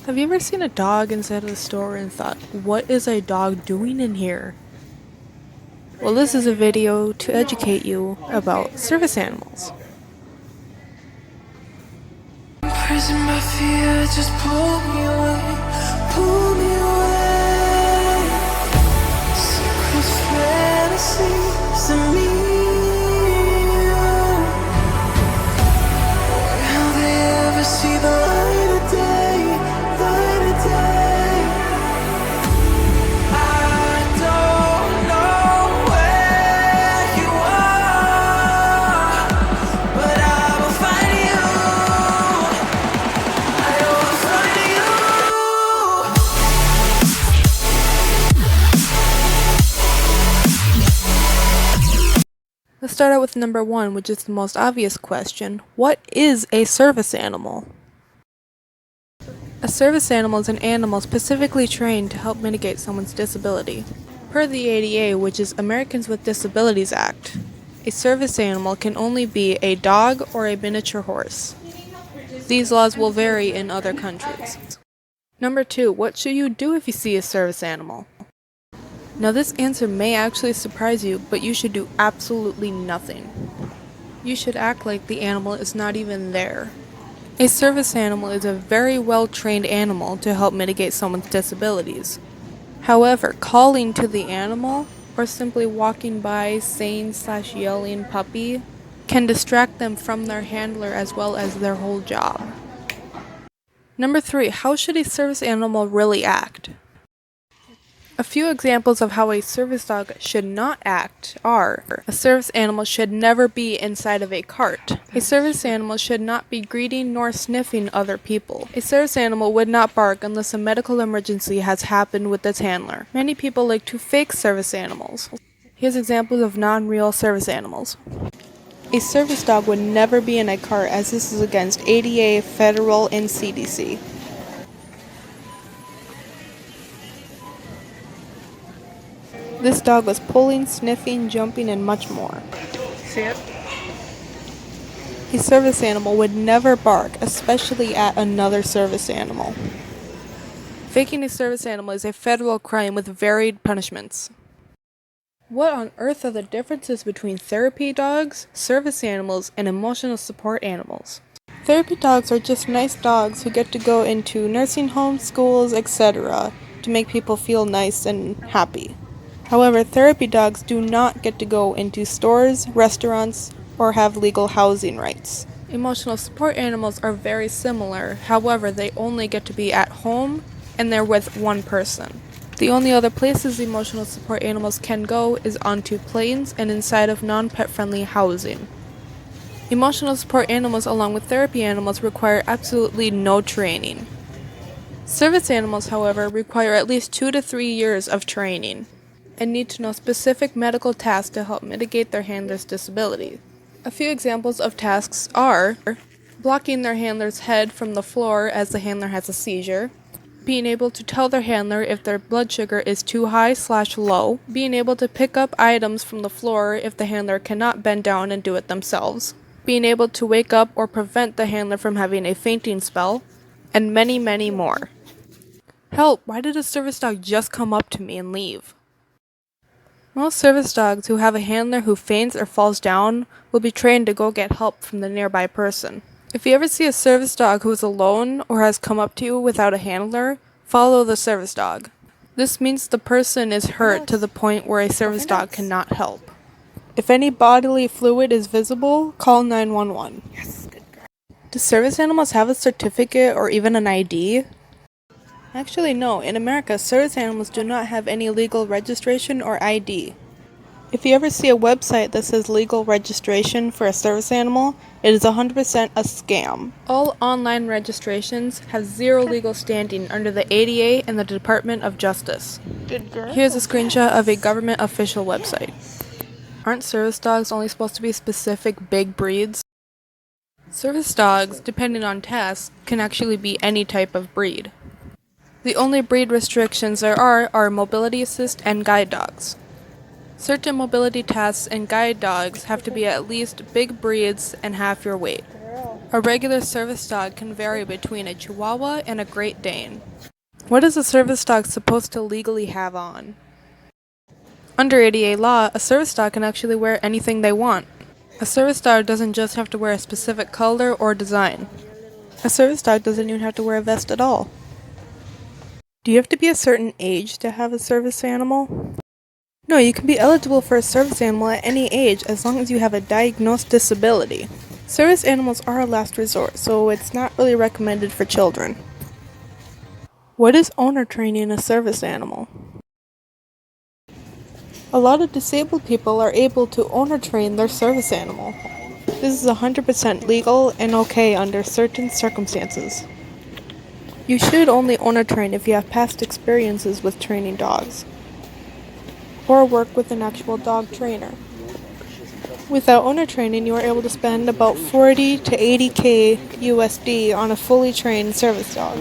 Have you ever seen a dog inside of the store and thought, what is a dog doing in here? Well, this is a video to educate you about service animals. Imprisoned by fear, just pull me away, pull me away. Secret fantasies of me. Will they ever see the light of day, light of day? I don't know where you are, but I will find you. I will find you. Let's start out with number 1, which is the most obvious question. What is a service animal? A service animal is an animal specifically trained to help mitigate someone's disability. Per the ADA, which is Americans with Disabilities Act, a service animal can only be a dog or a miniature horse. These laws will vary in other countries. Number 2, what should you do if you see a service animal? Now this answer may actually surprise you, but you should do absolutely nothing. You should act like the animal is not even there. A service animal is a very well-trained animal to help mitigate someone's disabilities. However, calling to the animal, or simply walking by saying/yelling puppy, can distract them from their handler as well as their whole job. Number 3, how should a service animal really act? A few examples of how a service dog should not act are: a service animal should never be inside of a cart. A service animal should not be greeting nor sniffing other people. A service animal would not bark unless a medical emergency has happened with its handler. Many people like to fake service animals. Here's examples of non-real service animals. A service dog would never be in a cart, as this is against ADA, federal, and CDC. This dog was pulling, sniffing, jumping, and much more. See it? A service animal would never bark, especially at another service animal. Faking a service animal is a federal crime with varied punishments. What on earth are the differences between therapy dogs, service animals, and emotional support animals? Therapy dogs are just nice dogs who get to go into nursing homes, schools, etc. to make people feel nice and happy. However, therapy dogs do not get to go into stores, restaurants, or have legal housing rights. Emotional support animals are very similar, however, they only get to be at home and they're with one person. The only other places emotional support animals can go is onto planes and inside of non-pet friendly housing. Emotional support animals, along with therapy animals, require absolutely no training. Service animals, however, require at least 2 to 3 years of training and need to know specific medical tasks to help mitigate their handler's disability. A few examples of tasks are blocking their handler's head from the floor as the handler has a seizure, being able to tell their handler if their blood sugar is too high/low, being able to pick up items from the floor if the handler cannot bend down and do it themselves, being able to wake up or prevent the handler from having a fainting spell, and many, many more. Help! Why did a service dog just come up to me and leave? Most service dogs who have a handler who faints or falls down will be trained to go get help from the nearby person. If you ever see a service dog who is alone or has come up to you without a handler, follow the service dog. This means the person is hurt to the point where a service dog cannot help. If any bodily fluid is visible, call 911. Yes, good girl. Do service animals have a certificate or even an ID? Actually, no. In America, service animals do not have any legal registration or ID. If you ever see a website that says legal registration for a service animal, it is 100% a scam. All online registrations have zero legal standing under the ADA and the Department of Justice. Good girl. Here's a screenshot of a government official website. Aren't service dogs only supposed to be specific big breeds? Service dogs, depending on tasks, can actually be any type of breed. The only breed restrictions there are mobility assist and guide dogs. Certain mobility tasks and guide dogs have to be at least big breeds and half your weight. A regular service dog can vary between a Chihuahua and a Great Dane. What is a service dog supposed to legally have on? Under ADA law, a service dog can actually wear anything they want. A service dog doesn't just have to wear a specific color or design. A service dog doesn't even have to wear a vest at all. Do you have to be a certain age to have a service animal? No, you can be eligible for a service animal at any age as long as you have a diagnosed disability. Service animals are a last resort, so it's not really recommended for children. What is owner training a service animal? A lot of disabled people are able to owner train their service animal. This is 100% legal and okay under certain circumstances. You should only owner train if you have past experiences with training dogs, or work with an actual dog trainer. Without owner training, you are able to spend about 40 to 80K USD on a fully trained service dog.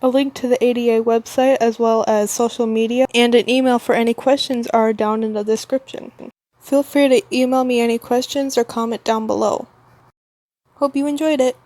A link to the ADA website as well as social media and an email for any questions are down in the description. Feel free to email me any questions or comment down below. Hope you enjoyed it.